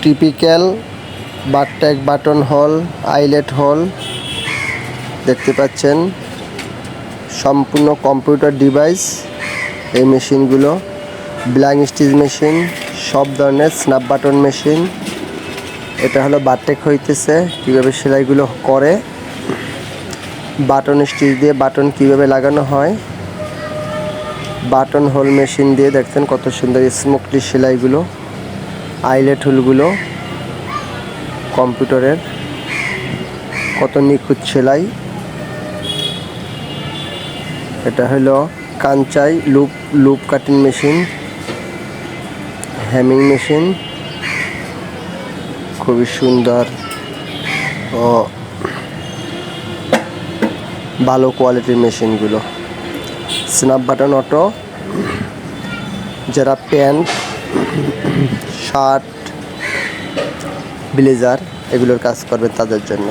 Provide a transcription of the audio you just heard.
Typical bartack button hole, eyelet hole দেখতে পাচ্ছেন। সম্পূর্ণ কম্পিউটার ডিভাইস এই মেশিনগুলো। ব্ল্যাঙ্ক স্টিচ মেশিন, সব ধরনের স্ন্যাপ বাটন মেশিন। এটা হলো বারট্যাগ হইতেছে কীভাবে সেলাইগুলো করে, বাটন স্টিচ দিয়ে বাটন কিভাবে লাগানো হয়। বাটন হোল মেশিন দিয়ে দেখছেন কত সুন্দর স্মুথলি সেলাইগুলো। আইলেট হোলগুলো কম্পিউটারের কত নিখুঁত সেলাই। এটা হলো Kansai loop cutting machine, hemming machine, খুবই সুন্দর ও ভালো কোয়ালিটির মেশিনগুলো। স্ন্যাপ বাটন অটো, যারা প্যান্ট, শার্ট, ব্লেজার এগুলোর কাজ করবে তাদের জন্য।